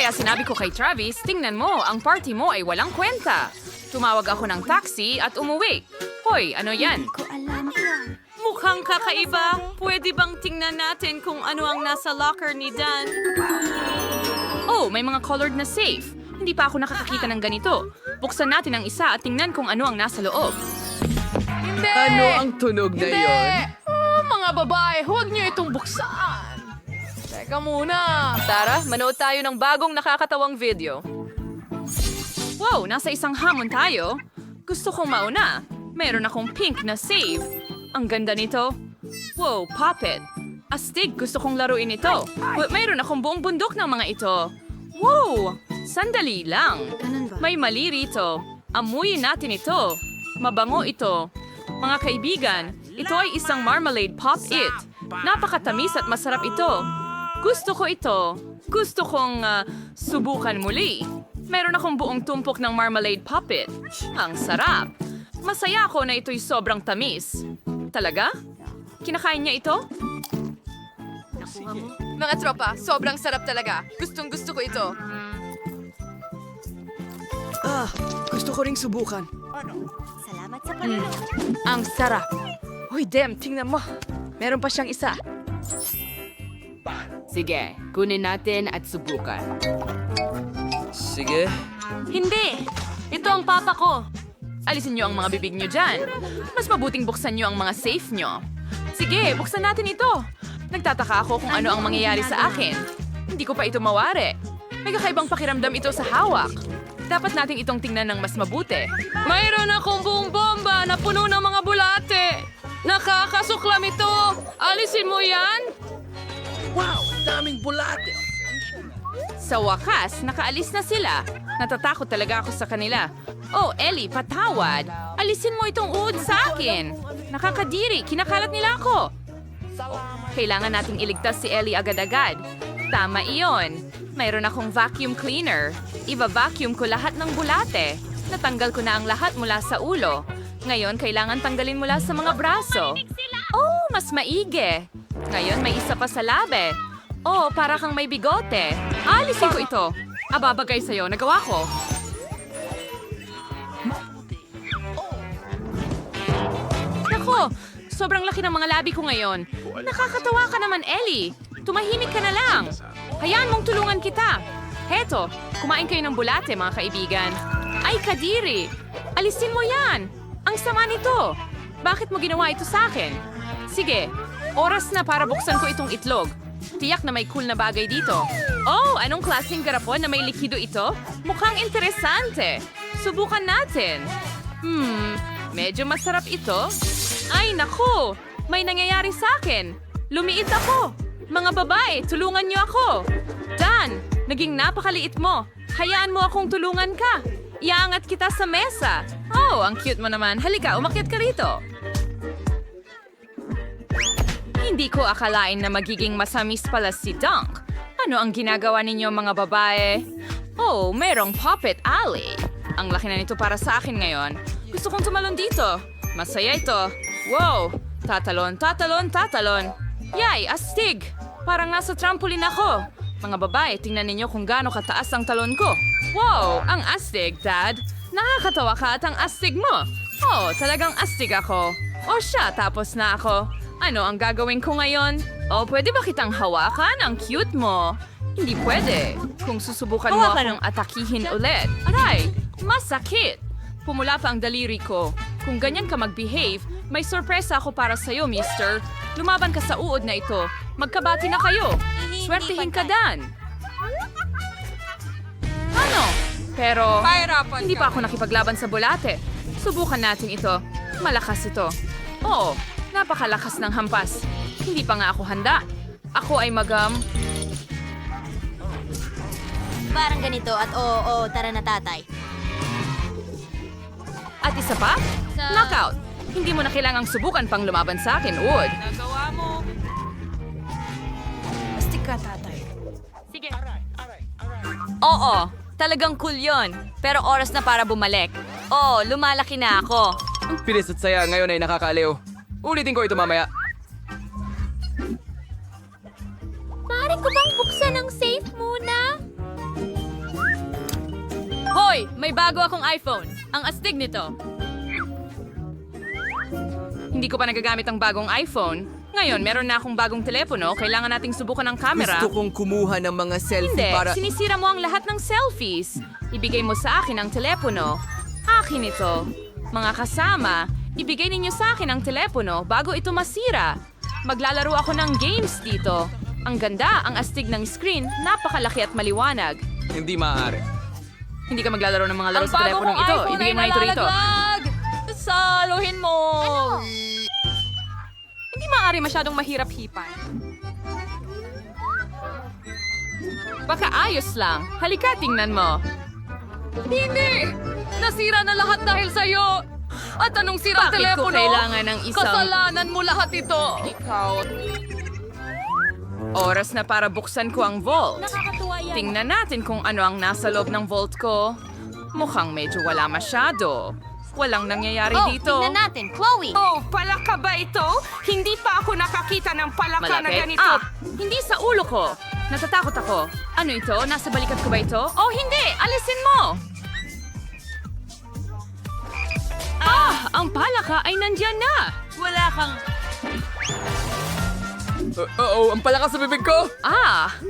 Kaya sinabi ko kay Travis, tingnan mo, ang party mo ay walang kwenta. Tumawag ako ng taxi at umuwi. Hoy, ano yan? Ko alam yan. Mukhang kakaiba. Pwede bang tingnan natin kung ano ang nasa locker ni Dan? Oh, may mga colored na safe. Hindi pa ako nakakakita ng ganito. Buksan natin ang isa at tingnan kung ano ang nasa loob. Hindi! Ano ang tunog na Hindi! yon? Oh, mga babae, huwag niyo itong buksan. Teka muna. Tara, manood tayo ng bagong nakakatawang video. Wow, nasa isang hamon tayo. Gusto kong mauna. Meron akong pink na save. Ang ganda nito. Wow, puppet. Astig, gusto kong laruin ito. Mayroon akong buong bundok ng mga ito. Wow, sandali lang. May mali rito. Amuyin natin ito. Mabango ito. Mga kaibigan, ito ay isang marmalade pop-it. Napakatamis at masarap ito. Gusto ko ito. Gusto kong subukan muli. Meron akong buong tumpok ng marmalade puppet. Ang sarap. Masaya ako na ito'y sobrang tamis. Talaga? Kinakain niya ito? Mga tropa, sobrang sarap talaga. Gustong gusto ko ito. Gusto ko ring subukan. Salamat sa panunod. Ang sarap. Hoy, Dem, tingnan mo. Meron pa siyang isa. Sige, kunin natin at subukan. Sige. Hindi! Ito ang papa ko. Alisin niyo ang mga bibig niyo dyan. Mas mabuting buksan niyo ang mga safe niyo. Sige, buksan natin ito. Nagtataka ako kung ano ang mangyayari sa akin. Hindi ko pa ito mawari. May kakaibang pakiramdam ito sa hawak. Dapat nating itong tingnan ng mas mabuti. Mayroon akong buong bomba na puno ng mga bulate. Nakakasuklam ito. Alisin mo yan. Wow, daming bulate. Sa wakas, nakaalis na sila. Natatakot talaga ako sa kanila. Oh, Ellie, patawad. Alisin mo itong uod sa akin. Nakakadiri, kinakalat nila ako. Kailangan nating iligtas si Ellie agad-agad. Tama iyon. Mayroon akong vacuum cleaner. Iba-vacuum ko lahat ng bulate. Natanggal ko na ang lahat mula sa ulo. Ngayon, kailangan tanggalin mula sa mga braso. Oh, mas maigi. Ngayon, may isa pa sa labi. Oh, para kang may bigote. Alisin ko ito. Ababagay sa'yo, nagawa ko. Nako, sobrang laki ng mga labi ko ngayon. Nakakatawa ka naman, Ellie. Tumahimik ka na lang. Hayaan mong tulungan kita. Heto, kumain kayo ng bulate, mga kaibigan. Ay, Kadiri! Alisin mo yan! Ang sama nito! Bakit mo ginawa ito sa akin? Sige, oras na para buksan ko itong itlog. Tiyak na may cool na bagay dito. Oh, anong klaseng garapon na may likido ito? Mukhang interesante. Subukan natin. Medyo masarap ito. Ay, naku! May nangyayari sa akin. Lumiit ako. Mga babae, tulungan niyo ako. Dan, naging napakaliit mo. Hayaan mo akong tulungan ka. Iangat kita sa mesa. Oh, ang cute mo naman. Halika, umakyat ka rito. Hindi ko akalain na magiging masamis pala si Dunk. Ano ang ginagawa ninyo mga babae? Oh, merong puppet alley. Ang laki na nito para sa akin ngayon. Gusto kong tumalon dito. Masaya ito. Wow! Tatalon, tatalon, tatalon. Yay, astig! Parang nasa trampoline ako. Mga babae, tingnan ninyo kung gaano kataas ang talon ko. Wow! Ang astig, Dad. Nakakatawa ka at ang astig mo. Oh, talagang astig ako. O siya, tapos na ako. Ano ang gagawin ko ngayon? Oh, pwede ba kitang hawakan? Ang cute mo. Hindi pwede. Kung susubukan mo akong atakihin ulit. Aray, masakit. Pumula pa ang daliri ko. Kung ganyan ka mag-behave, may sorpresa ako para sa'yo, mister. Lumaban ka sa uod na ito. Magkabati na kayo. Swertihin ka, Dan. Ano? Pero, hindi pa ako nakipaglaban sa bulate. Subukan natin ito. Malakas ito. Oo, napakalakas ng hampas. Hindi pa nga ako handa. Ako ay Parang ganito at oo, tara na tatay. At isa pa? Knockout. Hindi mo na kailangang subukan pang lumaban sa akin, Wood. Nagawa mo. Astig ka, tatay. Sige. Oo, talagang cool yon. Pero oras na para bumalik. Oh, lumalaki na ako. Ang pilis at saya ngayon ay nakakaaliw. Ulitin ko ito mamaya. Maaari ko bang buksan ang safe muna? Hoy, may bago akong iPhone. Ang astig nito. Hindi ko pa nagagamit ang bagong iPhone. Ngayon, meron na akong bagong telepono. Kailangan nating subukan ang camera. Gusto kong kumuha ng mga selfie Hindi, para... sinisira mo ang lahat ng selfies. Ibigay mo sa akin ang telepono. Akin ito. Mga kasama, ibigay ninyo sa akin ang telepono bago ito masira. Maglalaro ako ng games dito. Ang ganda, ang astig ng screen, napakalaki at maliwanag. Hindi maaari. Hindi ka maglalaro ng mga laro Ang sa bago teleponong kong ito. iPhone Ibigay ay mo na ito rito. nalalaglag. Saluhin mo. Hindi maaari masyadong mahirap hipan. Baka ayos lang. Halika, tingnan mo. Hindi! Nasira na lahat dahil sa'yo! At anong sira ang Bakit ko telepono? kailangan ng isang- Kasalanan mo lahat ito! Oras na para buksan ko ang vault. Nakakatuwa yan. Tingnan natin kung ano ang nasa loob ng vault ko. Mukhang medyo wala masyado. Walang nangyayari Oh, dito. tingnan natin. Chloe! Oh, palaka ba ito? Hindi pa ako nakakita ng palaka na Malapit. ganito. Hindi sa ulo ko. Natatakot ako. Ano ito? Nasa balikat ko ba ito? Oh, hindi! Alisin mo! Ang palaka ay nandyan na! Wala kang... Oo, ang palaka sa bibig ko!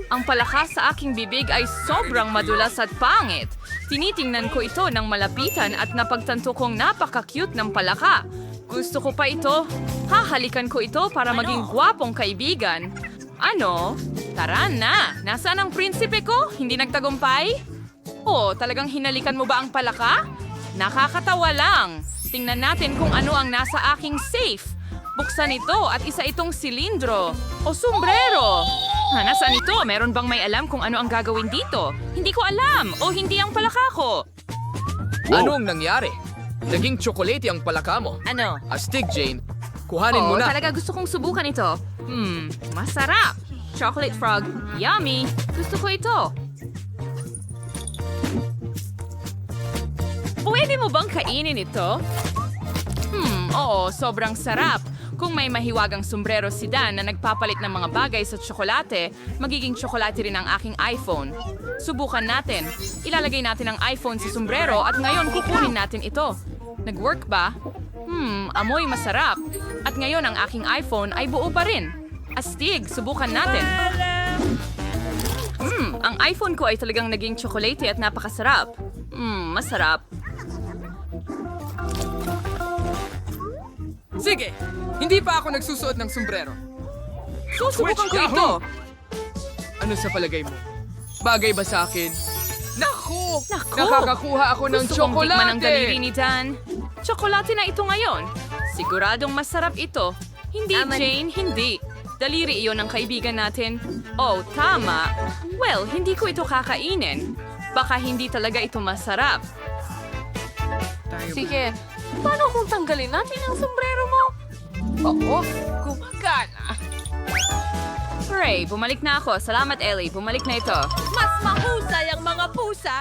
Ang palaka sa aking bibig ay sobrang madulas at pangit. Tinitingnan ko ito ng malapitan at napagtanto kong napaka-cute ng palaka. Gusto ko pa ito. Hahalikan ko ito para maging gwapong kaibigan. Ano? Tara na! Nasaan ang prinsipe ko? Hindi nagtagumpay? Oh, talagang hinalikan mo ba ang palaka? Nakakatawa lang. Tingnan natin kung ano ang nasa aking safe. Buksan ito at isa itong silindro o sombrero. Nasaan ito? Meron bang may alam kung ano ang gagawin dito? Hindi ko alam o hindi ang palaka ko. Ano ang nangyari? Naging tsokolate ang palaka mo. Ano? Astig, Jane. Kuhanin mo na. Talaga gusto kong subukan ito. Masarap. Chocolate frog. Yummy. Gusto ko ito. Pwede mo bang kainin ito? Oo, sobrang sarap. Kung may mahiwagang sombrero si Dan na nagpapalit ng mga bagay sa tsokolate, magiging tsokolate rin ang aking iPhone. Subukan natin. Ilalagay natin ang iPhone sa sombrero at ngayon kukunin natin ito. Nag-work ba? Amoy masarap. At ngayon ang aking iPhone ay buo pa rin. Astig, subukan natin. Ang iPhone ko ay talagang naging tsokolate at napakasarap. Masarap. Sige! Hindi pa ako nagsusuot ng sombrero. Susubukan ko ito. Ano sa palagay mo? Bagay ba sa akin? Naku! Naku! Nakakakuha ako ng Gusto kong tikman ang daliri tsokolate! ni Dan. Tsokolate na ito ngayon. Siguradong masarap ito. Hindi, Jane, hindi. Daliri iyon ng kaibigan natin. Oh, tama. Well, hindi ko ito kakainin. Baka hindi talaga ito masarap. Sige, paano kung tanggalin natin ang sombrero mo? Oo, gumagana. Hooray, bumalik na ako. Salamat, Ellie. Bumalik na ito. Mas mahusay ang mga pusa.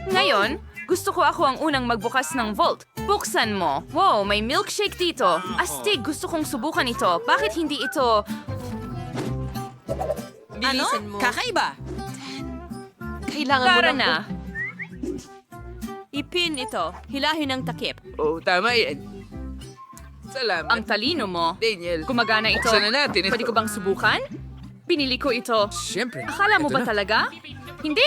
Ngayon, gusto ko ako ang unang magbukas ng vault. Buksan mo. Wow, may milkshake dito. Astig, gusto kong subukan ito. Bakit hindi ito... Bilisan mo. Kakaiba. Kailangan Tara mo na. Ipin ito. Hilahin ang takip. Oo, tama yan. Salamat. Ang talino mo. Daniel. Gumagana ito. Buksan na natin ito. Pwede ko bang subukan? Binili ko ito. Siyempre. Akala mo Ito ba na. talaga? Hindi.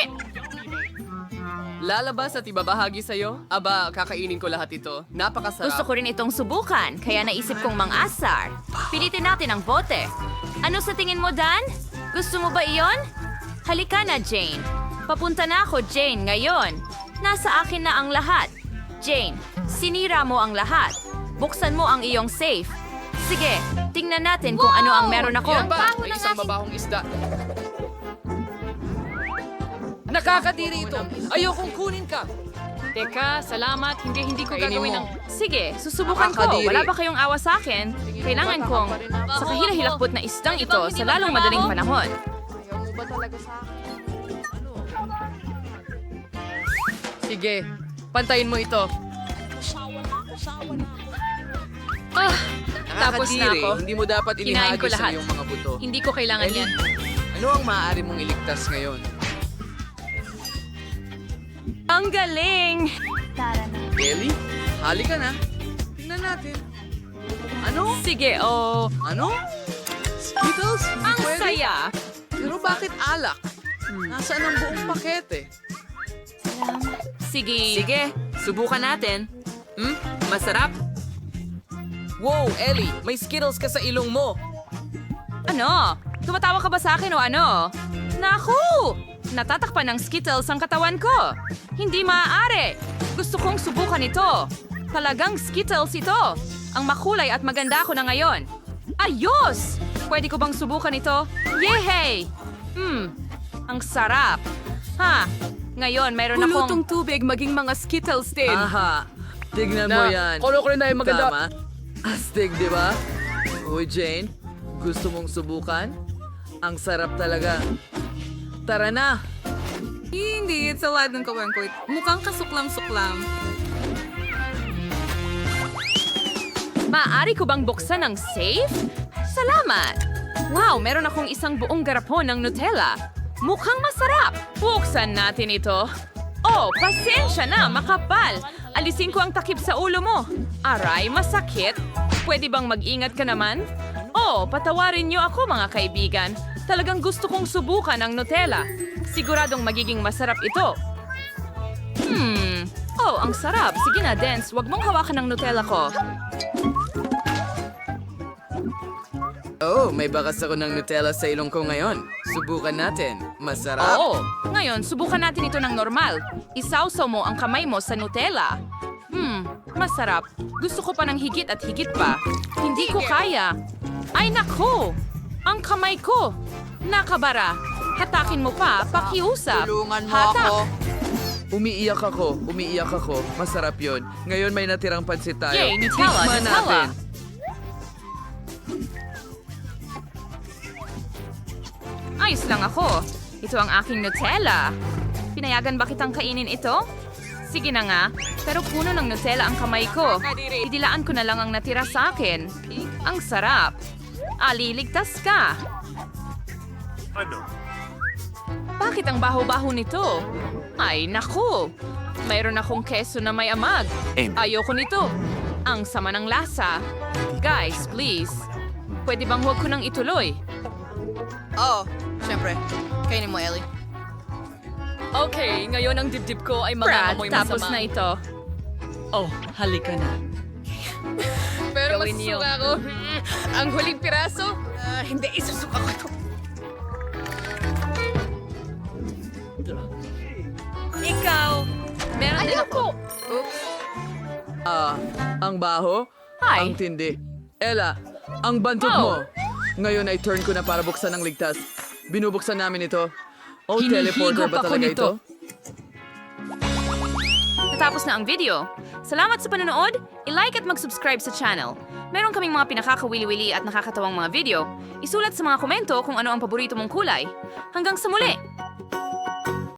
Lalabas at ibabahagi sa'yo? Aba, kakainin ko lahat ito. Napakasarap. Gusto ko rin itong subukan, kaya naisip kong mang-asar. Pilitin natin ang bote. Ano sa tingin mo, Dan? Gusto mo ba iyon? Halika na, Jane. Papunta na ako, Jane, ngayon. Nasa akin na ang lahat. Jane, sinira mo ang lahat. Buksan mo ang iyong safe. Sige, tingnan natin kung ano ang meron ako. Yan ba? May isang mabahong isda. Nakakadiri ito. Ayokong kunin ka. Teka, salamat. Hindi ko Kainin gagawin mo. ang... Sige, susubukan ko. Nakakadiri. Wala ba kayong awa sa akin? Kailangan kong... Sa kahila-hilakbot na isdang ito sa lalong madaling panahon. Sige, pantayin mo ito. Tapos na Nakakadiri. ako. Hindi mo dapat Kinain ko inihagis lahat. sa iyong mga buto. Hindi ko kailangan Ellie, yan. Ano ang maaari mong iligtas ngayon? Ang galing! Tara na. Ellie, halika na. Tingnan natin. Ano? Sige, Ano? Skittles? Hindi ang pwede. saya! Pero bakit alak? Nasaan ang buong pakete? Sige. Sige, subukan natin. Masarap? Wow, Ellie, may Skittles ka sa ilong mo. Ano? Tumatawa ka ba sa akin o ano? Naku! Natatakpan ng Skittles ang katawan ko. Hindi maaari. Gusto kong subukan ito. Talagang Skittles ito. Ang makulay at maganda ko na ngayon. Ayos! Pwede ko bang subukan ito? Yehey! Ang sarap. Ngayon mayroon akong... Pulutong tubig maging mga Skittles din. Aha, tignan mo yan. Kolo ko rin na yung maganda. Tama. Astig, di ba? Uy, Jane, gusto mong subukan? Ang sarap talaga. Tara na! Hindi, it's a lot ng kawangkoy. Mukhang kasuklam-suklam. Maaari ko bang buksan ang safe? Salamat! Wow, meron akong isang buong garapon ng Nutella. Mukhang masarap! Buksan natin ito. Oh, pasensya na, makapal! Alisin ko ang takip sa ulo mo. Aray, masakit. Pwede bang mag-ingat ka naman? Oh, patawarin niyo ako mga kaibigan. Talagang gusto kong subukan ang Nutella. Siguradong magiging masarap ito. Oh, ang sarap. Sige na, Dance. Huwag mong hawakan ang Nutella ko. Oh, may bakas ako ng Nutella sa ilong ko ngayon. Subukan natin. Masarap? Oo. Ngayon, subukan natin ito ng normal. Isawsaw mo ang kamay mo sa Nutella. Masarap. Gusto ko pa ng higit at higit pa. Hindi ko kaya. Ay naku! Ang kamay ko! Nakabara. Hatakin mo pa, pakiusap. Tulungan mo Hatak. ako. Umiiyak ako. Masarap yon. Ngayon may natirang pansit tayo. Yay, Nutella, Tikman Nutella. natin. Ayos lang ako. Ito ang aking Nutella. Pinayagan ba kitang kainin ito? Sige na nga, pero puno ng Nutella ang kamay ko. Idilaan ko na lang ang natira sa akin. Ang sarap. Liligtas ka. Bakit ang baho-baho nito? Ay, naku! Mayroon akong keso na may amag. Ayoko nito. Ang sama ng lasa. Guys, please. Pwede bang huwag ko nang ituloy? Oo, syempre. Kainin mo, Ellie. Okay, ngayon ang dibdib ko ay Brad, mga tapos na ito. Oh, halika na. Pero Gawin niyo. masusuka ako. Ang huling piraso? Hindi, isusuka ko ito. Ikaw! Meron din ako. Ang baho? Hi. Ang tindi. Ella, ang bantot Oh. mo. Ngayon ay turn ko na para buksan ang ligtas. Binubuksan namin ito. Oh, teleporter ba Hinihigop ako talaga nito. ito? Natapos na ang video. Salamat sa panonood. I-like at mag-subscribe sa channel. Meron kaming mga pinakakawili-wili at nakakatawang mga video. Isulat sa mga komento kung ano ang paborito mong kulay. Hanggang sa muli!